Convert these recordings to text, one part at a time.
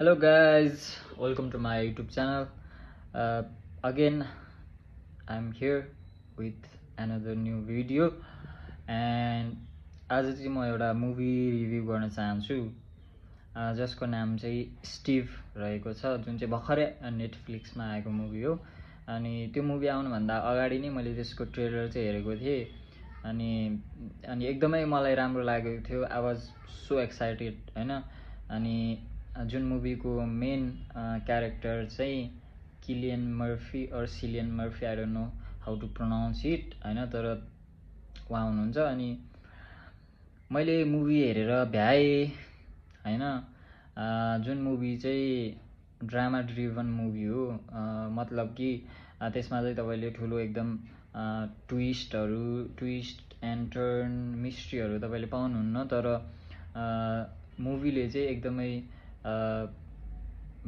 Hello guys, welcome to my YouTube channel. Again, I'm here with another new video and आज चाहिँ म एउटा movie review गर्न चाहन्छु जसको नाम चाहिँ स्टिभ रहेको छ जुन चाहिँ भर्खरै नेटफ्लिक्समा आएको मुभी हो अनि त्यो मुभी आउनुभन्दा अगाडि नै मैले त्यसको ट्रेलर चाहिँ हेरेको थिएँ अनि एकदमै मलाई राम्रो लागेको थियो आई वाज सो एक्साइटेड हैन अनि जुन मुभीको मेन क्यारेक्टर चाहिँ किलियन मर्फी और Cillian Murphy I don't know how to pronounce it हैन तर उहाँ हुनुहुन्छ अनि मैले मुभी हेरेर भ्याएँ हैन जुन मुभी चाहिँ ड्रामा ड्रिभन मुभी हो मतलब कि त्यसमा चाहिँ तपाईले ठुलो एकदम ट्विस्ट एन्ड टर्न मिस्ट्रीहरू तपाईले पाउनुहुन्न तर मुभीले चाहिँ एकदमै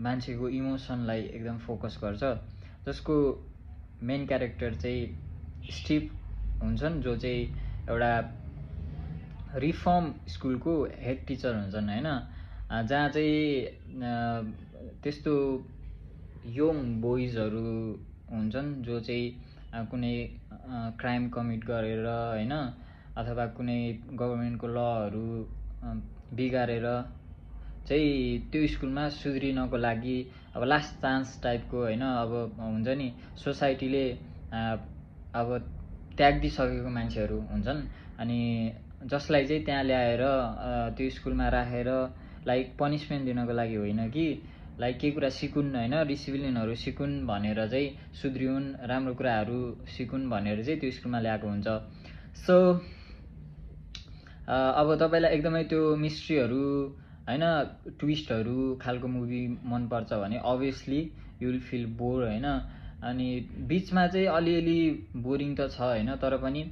मान्छेको इमोसनलाई एकदम फोकस गर्छ जसको मेन क्यारेक्टर चाहिँ स्टिभ हुन्छन् जो चाहिँ एउटा रिफर्म स्कुलको हेड टिचर हुन्छन् हैन जहाँ चाहिँ त्यस्तो यङ बोइजहरू हुन्छन् जो चाहिँ कुनै क्राइम कमिट गरेर हैन अथवा कुनै गभर्नमेन्टको लहरू बिगारेर चाहिँ त्यो स्कुलमा सुध्रिनको लागि अब लास्ट चान्स टाइपको हैन अब हुन्छ नि सोसाइटीले अब त्याग्दिसकेको मान्छेहरू हुन्छन् अनि जसलाई चाहिँ त्यहाँ ल्याएर त्यो स्कुलमा राखेर लाइक पनिशमेन्ट दिनको लागि होइन कि लाइक केही कुरा सिकुन् हैन डिसिप्लिनहरू सिकुन् भनेर चाहिँ सुध्रिउन् राम्रो कुराहरू सिकुन् भनेर चाहिँ त्यो स्कुलमा ल्याएको हुन्छ सो अब तपाईलाई एकदमै त्यो मिस्ट्रीहरू हैन ट्विस्टहरू खालको मुभी मन पर्छ भने obviously you will feel bore हैन अनि बीचमा चाहिँ अलिअलि बोरिङ त छ हैन तर पनि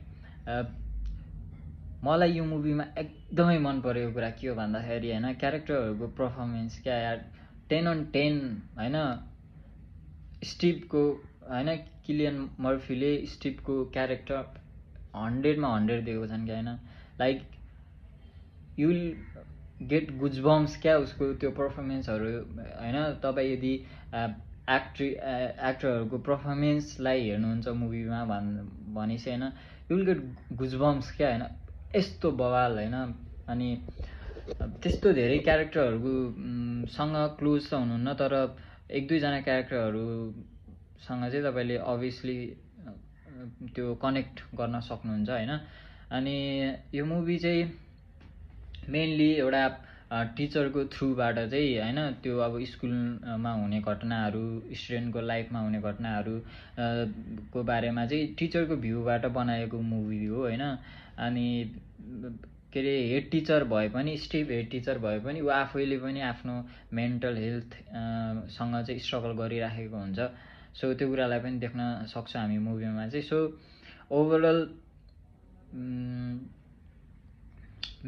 मलाई यो मुभीमा एकदमै मन परेको कुरा के हो भन्दाखेरि हैन क्यारेक्टरहरूको पर्फर्मेन्स क्या यार 10 on 10 हैन स्टिभको हैन किलियन मर्फीले स्टिभको क्यारेक्टर 100 मा 100 दिएको छन् क्या हैन like you will get goosebumps क्या उसको त्यो पर्फर्मेन्सहरू हैन तपाई यदि एक्टरहरूको पर्फर्मेन्सलाई हेर्नुहुन्छ मुभीमा भनेपछि हैन यु विल गेट गुजबम्स क्या हैन यस्तो बवाल हैन अनि त्यस्तो धेरै क्यारेक्टरहरूको सँग क्लोज त हुनुहुन्न तर एक दुई जना क्यारेक्टरहरू सँग चाहिँ तपाईले obviously त्यो कनेक्ट गर्न सक्नुहुन्छ हैन अनि यो मुभी चाहिँ मेनली एउटा टिचरको थ्रुबाट चाहिँ हैन त्यो अब स्कुलमा हुने घटनाहरू स्टुडेन्टको लाइफमा हुने घटनाहरू को बारेमा चाहिँ टिचरको भ्यूबाट बनाएको मुभी हो हैन अनि के रे हेड टिचर भए पनि स्टिभ हेड टिचर भए पनि उ आफैले पनि आफ्नो मेन्टल हेल्थ सँग चाहिँ स्ट्रगल गरिराखेको हुन्छ सो त्यो कुरालाई पनि देख्न सक्छौं हामी मुभीमा चाहिँ सो ओभरअल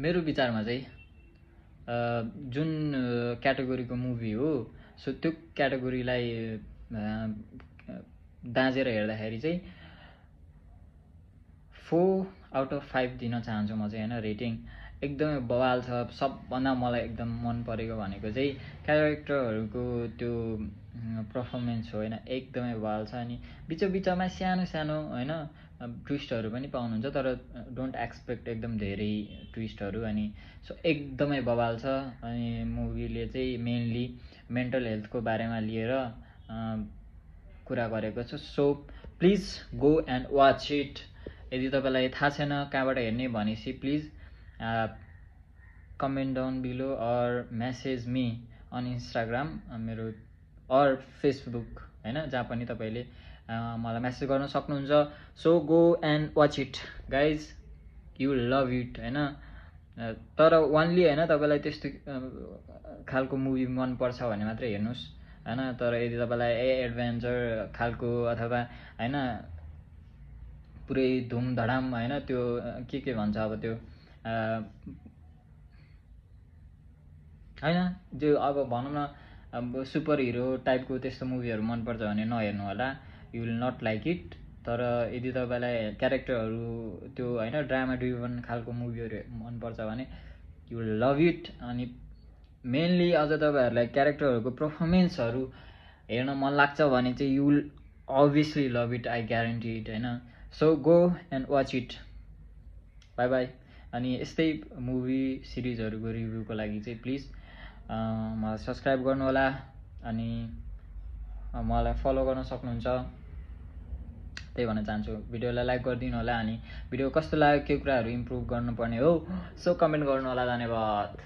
मेरो विचारमा चाहिँ जुन क्याटेगोरीको मुभी हो सो त्यो क्याटेगोरीलाई दाँजेर हेर्दाखेरि चाहिँ 4/5 दिन चाहन्छु म चाहिँ हैन रेटिङ एकदमै बवाल छ सबभन्दा मलाई एकदम मन परेको भनेको चाहिँ क्यारेक्टरहरूको त्यो पर्फर्मेन्स हो हैन एकदमै बवाल छ अनि बिचमा सानो सानो हैन ट्विस्टहरू पनि पाउनुहुन्छ तर डोन्ट एक्सपेक्ट एकदम धेरै ट्विस्टहरू अनि सो एकदमै बवाल छ अनि मुभीले चाहिँ मेनली मेन्टल हेल्थको बारेमा लिएर कुरा गरेको छ so please go and watch it यदि तपाईलाई थाहा छैन कहाँबाट हेर्ने भनेपछि please comment down below or message me on Instagram मेरो अर फेसबुक हैन जहाँ पनि तपाईले मलाई मेसेज गर्न सक्नुहुन्छ so go and watch it guys you love it हैन तर ओन्ली हैन तपाईलाई त्यस्तो खालको मुभी मन पर्छ भने मात्रै हेर्नुस् हैन तर यदि तपाईलाई एडभेन्चर खालको अथवा हैन पुरै धुमधडाम हैन त्यो के भन्छ अब त्यो हैन जो अब भनौं न अब सुपर हिरो टाइपको त्यस्तो मुभीहरू मन पर्छ भने नहेर्नु होला you will not like it तर यदि तपाईलाई क्यारेक्टरहरू त्यो हैन ड्रामा ड्रिभन खालको मुभीहरू मन पर्छ भने यु विल लभ इट अनि मेनली अझ तपाईँहरूलाई क्यारेक्टरहरूको पर्फर्मेन्सहरू हेर्न मन लाग्छ भने चाहिँ you will obviously love it, I guarantee it होइन. So go and watch it. Bye bye. अनि यस्तै मुभी सिरिजहरूको रिभ्यूको लागि चाहिँ प्लिज मलाई सब्सक्राइब गर्नुहोला अनि मलाई फलो गर्न सक्नुहुन्छ. त्यही भन्न चाहन्छु. भिडियोलाई लाइक गरिदिनु होला अनि भिडियो कस्तो लाग्यो, के कुराहरू इम्प्रुभ गर्नुपर्ने हो सो कमेन्ट गर्नु होला. धन्यवाद.